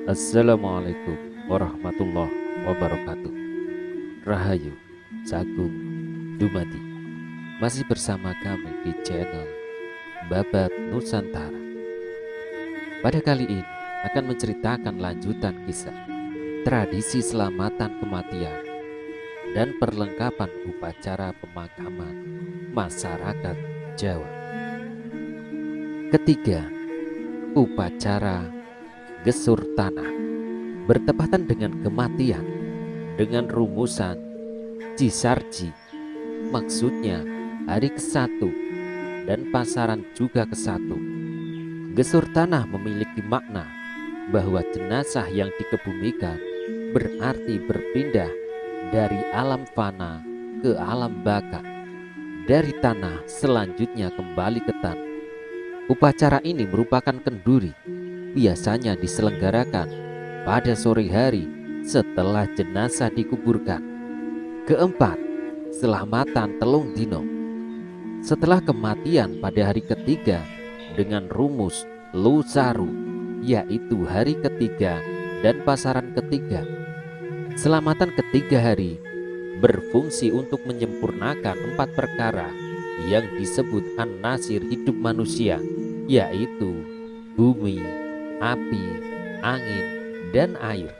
Assalamualaikum warahmatullahi wabarakatuh. Rahayu, Sagung, Dumadi. Masih bersama kami di channel Babat Nusantara. Pada kali ini akan menceritakan lanjutan kisah tradisi selamatan kematian dan perlengkapan upacara pemakaman masyarakat Jawa. Ketiga, upacara gesur tanah bertepatan dengan kematian dengan rumusan Cisarji, maksudnya hari ke-1 dan pasaran juga ke-1. Gesur tanah memiliki makna bahwa jenazah yang dikebumikan berarti berpindah dari alam fana ke alam baka, dari tanah selanjutnya kembali ke tanah. Upacara ini merupakan kenduri, biasanya diselenggarakan pada sore hari setelah jenazah dikuburkan. Keempat, selamatan telung dino. Setelah kematian pada hari ketiga dengan rumus Lusaru, yaitu hari ketiga dan pasaran ketiga. Selamatan ketiga hari berfungsi untuk menyempurnakan 4 perkara yang disebut an-nasir hidup manusia, yaitu bumi, api, angin, dan air.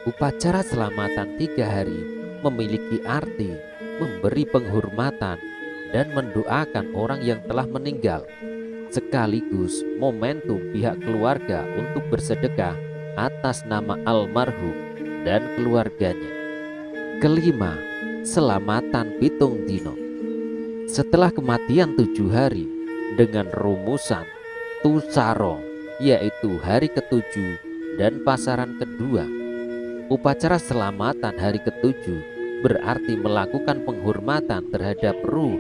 Upacara selamatan 3 hari memiliki arti memberi penghormatan dan mendoakan orang yang telah meninggal, sekaligus momentum pihak keluarga untuk bersedekah atas nama almarhum dan keluarganya. Kelima, selamatan pitung dino. Setelah kematian 7 hari dengan rumusan Tusaro, yaitu hari ke-7 dan pasaran kedua. Upacara selamatan hari ke-7 berarti melakukan penghormatan terhadap ruh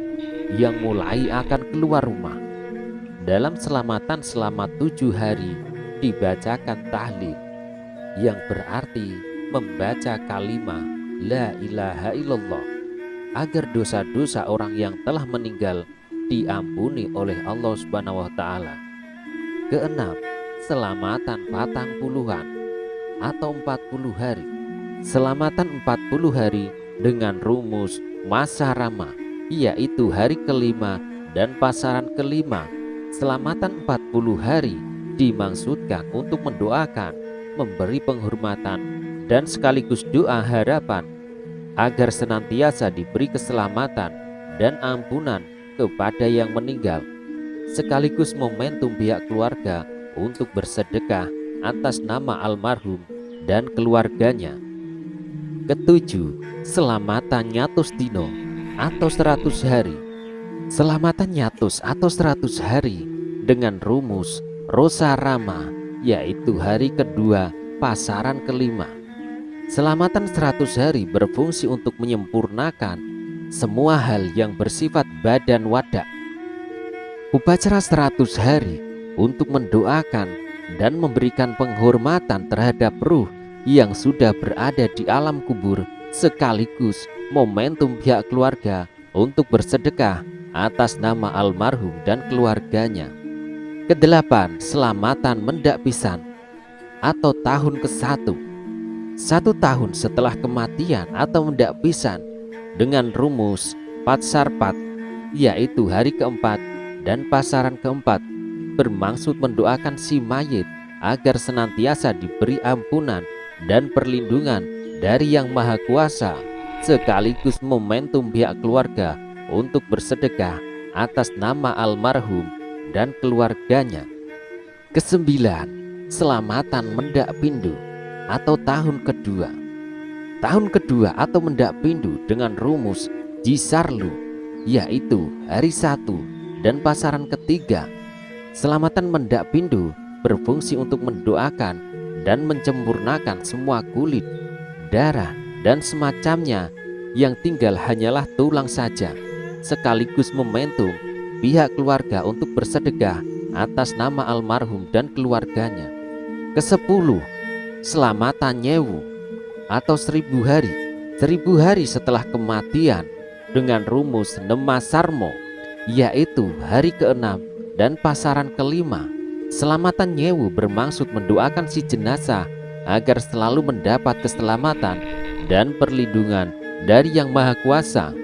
yang mulai akan keluar rumah. Dalam selamatan selama 7 hari dibacakan tahlil, yang berarti membaca kalimat La ilaha illallah, agar dosa-dosa orang yang telah meninggal diampuni oleh Allah Subhanahu wa Ta'ala. Keenam, selamatan patang puluhan atau 40 hari. Selamatan 40 hari dengan rumus Masarama, yaitu hari kelima dan pasaran kelima. Selamatan 40 hari dimaksudkan untuk mendoakan, memberi penghormatan, dan sekaligus doa harapan agar senantiasa diberi keselamatan dan ampunan kepada yang meninggal, sekaligus momentum pihak keluarga untuk bersedekah atas nama almarhum dan keluarganya. Ketujuh, selamatan nyatus dino atau 100 hari. Selamatan nyatus atau 100 hari dengan rumus Rosarama, yaitu hari kedua pasaran kelima. Selamatan 100 hari berfungsi untuk menyempurnakan semua hal yang bersifat badan wadah. Upacara 100 hari untuk mendoakan dan memberikan penghormatan terhadap ruh yang sudah berada di alam kubur, sekaligus momentum pihak keluarga untuk bersedekah atas nama almarhum dan keluarganya. Kedelapan, selamatan mendak pisan atau tahun ke-1. 1 tahun setelah kematian atau mendak pisan dengan rumus Patsarpat, yaitu hari keempat dan pasaran keempat, bermaksud mendoakan si mayit agar senantiasa diberi ampunan dan perlindungan dari Yang Maha Kuasa, sekaligus momentum pihak keluarga untuk bersedekah atas nama almarhum dan keluarganya. Kesembilan, selamatan mendak pindu atau tahun kedua. Tahun kedua atau mendak pindu dengan rumus Jisarlu, yaitu hari 1 dan pasaran ketiga. Selamatan mendak pindu berfungsi untuk mendoakan dan mencempurnakan semua kulit, darah, dan semacamnya, yang tinggal hanyalah tulang saja, sekaligus momentum pihak keluarga untuk bersedekah atas nama almarhum dan keluarganya. Kesepuluh, selamatan nyewu atau 1000 hari. 1000 hari setelah kematian dengan rumus Nemasarmo, yaitu hari ke-6 dan pasaran kelima. Selamatan nyewu bermaksud mendoakan si jenazah agar selalu mendapat keselamatan dan perlindungan dari Yang Maha Kuasa,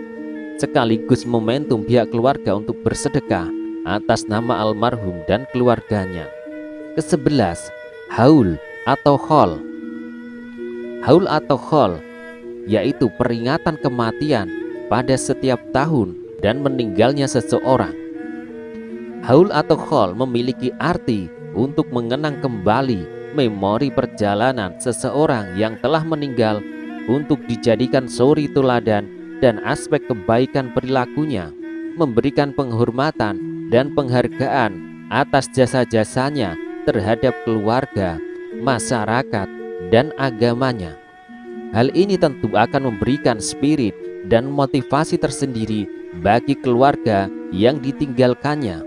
sekaligus momentum pihak keluarga untuk bersedekah atas nama almarhum dan keluarganya. Ke-11, haul atau khol. Haul atau khol yaitu peringatan kematian pada setiap tahun dan meninggalnya seseorang. Haul atau khol memiliki arti untuk mengenang kembali memori perjalanan seseorang yang telah meninggal untuk dijadikan suri teladan dan aspek kebaikan perilakunya, memberikan penghormatan dan penghargaan atas jasa-jasanya terhadap keluarga, masyarakat, dan agamanya. Hal ini tentu akan memberikan spirit dan motivasi tersendiri bagi keluarga yang ditinggalkannya.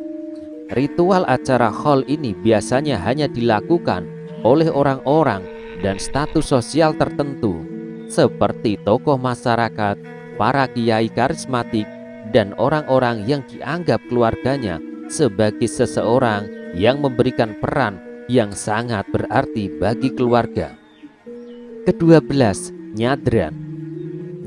Ritual acara khol ini biasanya hanya dilakukan oleh orang-orang dan status sosial tertentu, seperti tokoh masyarakat, para kiai karismatik, dan orang-orang yang dianggap keluarganya sebagai seseorang yang memberikan peran yang sangat berarti bagi keluarga. Ke-12, nyadran.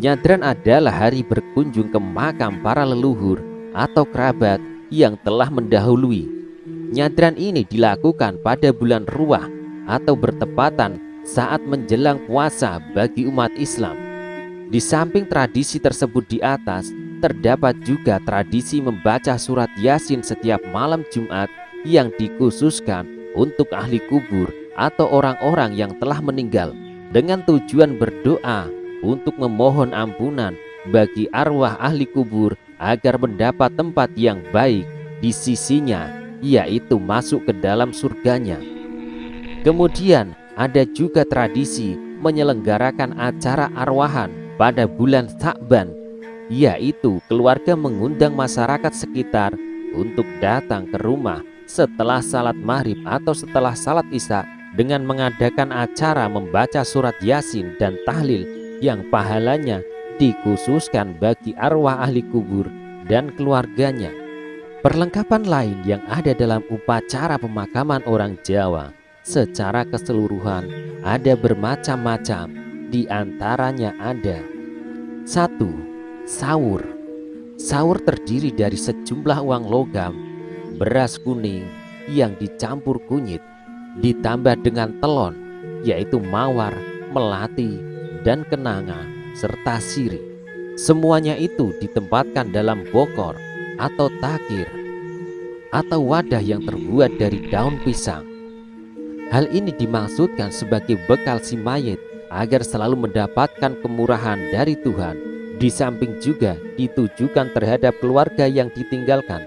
Nyadran adalah hari berkunjung ke makam para leluhur atau kerabat yang telah mendahului. Nyadran ini dilakukan pada bulan Ruah atau bertepatan saat menjelang puasa bagi umat Islam. Di samping tradisi tersebut di atas, terdapat juga tradisi membaca surat Yasin setiap malam Jumat yang dikhususkan untuk ahli kubur atau orang-orang yang telah meninggal, dengan tujuan berdoa untuk memohon ampunan bagi arwah ahli kubur agar mendapat tempat yang baik di sisinya, yaitu masuk ke dalam surganya. Kemudian ada juga tradisi menyelenggarakan acara arwahan pada bulan Sa'ban, yaitu keluarga mengundang masyarakat sekitar untuk datang ke rumah setelah salat maghrib atau setelah salat isya dengan mengadakan acara membaca surat Yasin dan tahlil yang pahalanya dikhususkan bagi arwah ahli kubur dan keluarganya. Perlengkapan lain yang ada dalam upacara pemakaman orang Jawa secara keseluruhan ada bermacam-macam. Di antaranya ada 1. Sawur. Sawur terdiri dari sejumlah uang logam, beras kuning yang dicampur kunyit, ditambah dengan telon, yaitu mawar, melati, dan kenanga, serta sirih. Semuanya itu ditempatkan dalam bokor atau takir atau wadah yang terbuat dari daun pisang. Hal ini dimaksudkan sebagai bekal si mayit agar selalu mendapatkan kemurahan dari Tuhan, di samping juga ditujukan terhadap keluarga yang ditinggalkan.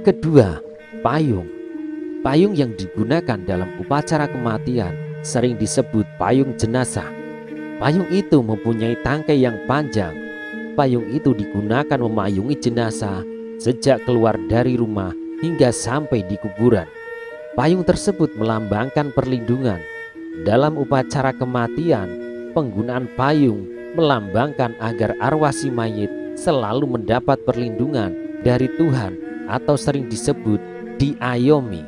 Kedua, payung. Payung yang digunakan dalam upacara kematian sering disebut payung jenazah. Payung itu mempunyai tangkai yang panjang. Payung itu digunakan memayungi jenazah sejak keluar dari rumah hingga sampai di kuburan. Payung tersebut melambangkan perlindungan. Dalam upacara kematian, penggunaan payung melambangkan agar arwah si mayit selalu mendapat perlindungan dari Tuhan atau sering disebut diayomi.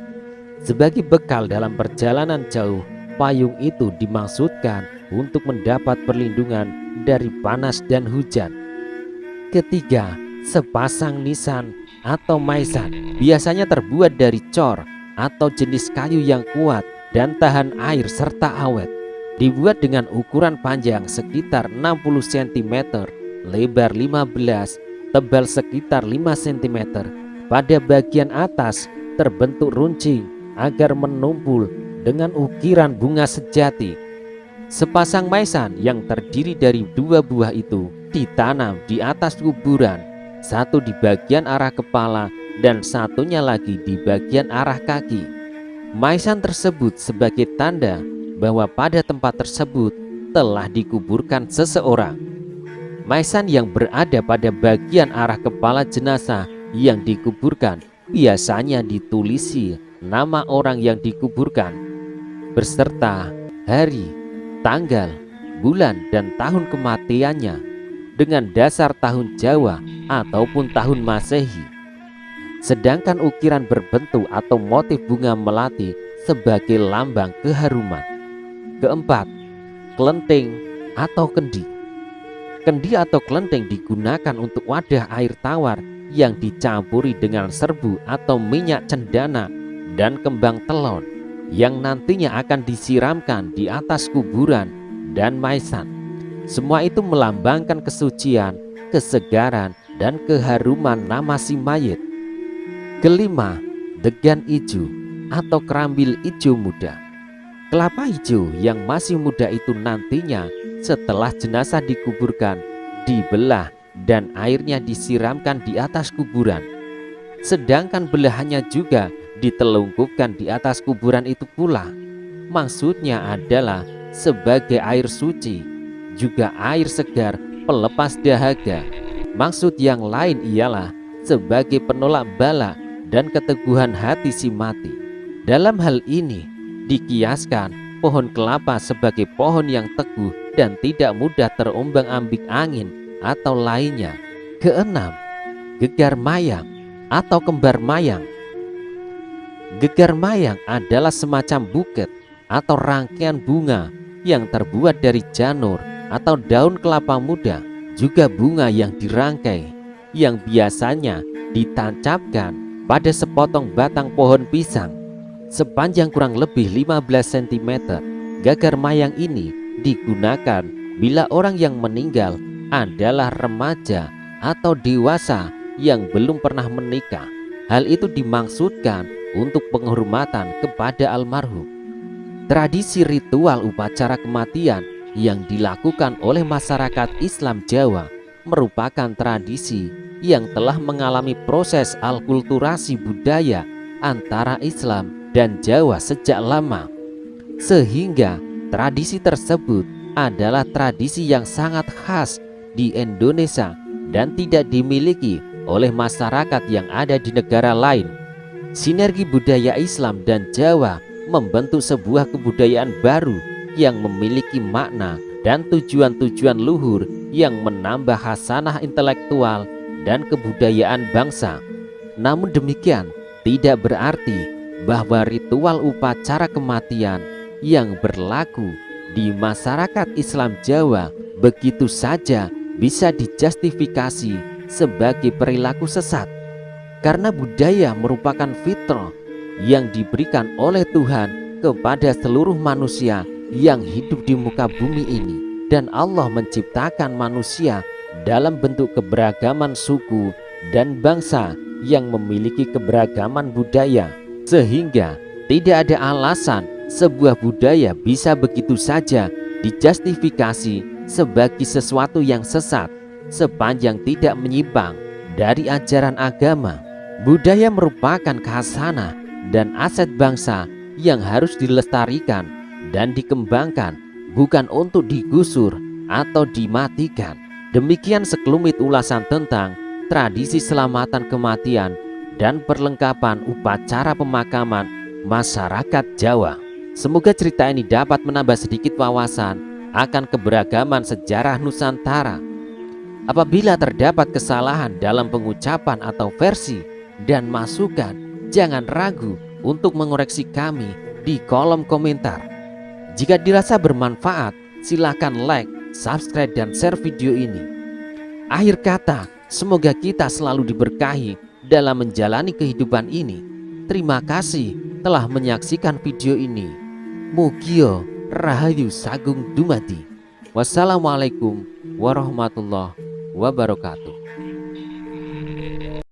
Sebagai bekal dalam perjalanan jauh, payung itu dimaksudkan untuk mendapat perlindungan dari panas dan hujan. Ketiga, sepasang nisan atau maisan biasanya terbuat dari cor atau jenis kayu yang kuat dan tahan air serta awet. Dibuat dengan ukuran panjang sekitar 60 cm, lebar 15, tebal sekitar 5 cm. Pada bagian atas terbentuk runcing agar menumpul dengan ukiran bunga sejati. Sepasang maisan yang terdiri dari 2 buah itu ditanam di atas kuburan, satu di bagian arah kepala dan satunya lagi di bagian arah kaki. Maisan tersebut sebagai tanda bahwa pada tempat tersebut telah dikuburkan seseorang. Maisan yang berada pada bagian arah kepala jenazah yang dikuburkan biasanya ditulisi nama orang yang dikuburkan beserta hari, tanggal, bulan, dan tahun kematiannya dengan dasar tahun Jawa ataupun tahun Masehi. sedangkan ukiran berbentuk atau motif bunga melati sebagai lambang keharuman. Keempat, kelenting atau kendi. Kendi atau kelenting digunakan untuk wadah air tawar yang dicampuri dengan serbu atau minyak cendana dan kembang telon yang nantinya akan disiramkan di atas kuburan dan maisan. Semua itu melambangkan kesucian, kesegaran, dan keharuman nama si mayit. Kelima, degan ijo atau kerambil ijo muda. Kelapa hijau yang masih muda itu nantinya setelah jenazah dikuburkan, dibelah dan airnya disiramkan di atas kuburan. Sedangkan belahannya juga ditelungkupkan di atas kuburan itu pula. Maksudnya adalah sebagai air suci, juga air segar pelepas dahaga. Maksud yang lain ialah sebagai penolak bala dan keteguhan hati si mati. Dalam hal ini dikiaskan pohon kelapa sebagai pohon yang teguh dan tidak mudah terombang-ambing angin atau lainnya. Keenam, gegar mayang atau kembar mayang. Gegar mayang adalah semacam buket atau rangkaian bunga yang terbuat dari janur atau daun kelapa muda, juga bunga yang dirangkai, yang biasanya ditancapkan pada sepotong batang pohon pisang sepanjang kurang lebih 15 cm. Gegar mayang ini digunakan bila orang yang meninggal adalah remaja atau dewasa yang belum pernah menikah. Hal itu dimaksudkan untuk penghormatan kepada almarhum. Tradisi ritual upacara kematian yang dilakukan oleh masyarakat Islam Jawa merupakan tradisi yang telah mengalami proses alkulturasi budaya antara Islam dan Jawa sejak lama, sehingga tradisi tersebut adalah tradisi yang sangat khas di Indonesia dan tidak dimiliki oleh masyarakat yang ada di negara lain. Sinergi budaya Islam dan Jawa membentuk sebuah kebudayaan baru yang memiliki makna dan tujuan-tujuan luhur yang menambah khasanah intelektual dan kebudayaan bangsa. Namun demikian tidak berarti bahwa ritual upacara kematian yang berlaku di masyarakat Islam Jawa begitu saja bisa dijustifikasi sebagai perilaku sesat, karena budaya merupakan fitrah yang diberikan oleh Tuhan kepada seluruh manusia yang hidup di muka bumi ini, dan Allah menciptakan manusia dalam bentuk keberagaman suku dan bangsa yang memiliki keberagaman budaya, sehingga tidak ada alasan sebuah budaya bisa begitu saja dijustifikasi sebagai sesuatu yang sesat sepanjang tidak menyimpang dari ajaran agama. Budaya merupakan khasanah dan aset bangsa yang harus dilestarikan dan dikembangkan, bukan untuk digusur atau dimatikan. Demikian sekelumit ulasan tentang tradisi selamatan kematian dan perlengkapan upacara pemakaman masyarakat Jawa. Semoga cerita ini dapat menambah sedikit wawasan akan keberagaman sejarah Nusantara. Apabila terdapat kesalahan dalam pengucapan atau versi dan masukan, jangan ragu untuk mengoreksi kami di kolom komentar. Jika dirasa bermanfaat, silakan like, subscribe, dan share video ini. Akhir kata, semoga kita selalu diberkahi dalam menjalani kehidupan ini. Terima kasih telah menyaksikan video ini. Mugia Rahayu Sagung Dumadi. Wassalamualaikum warahmatullahi wabarakatuh.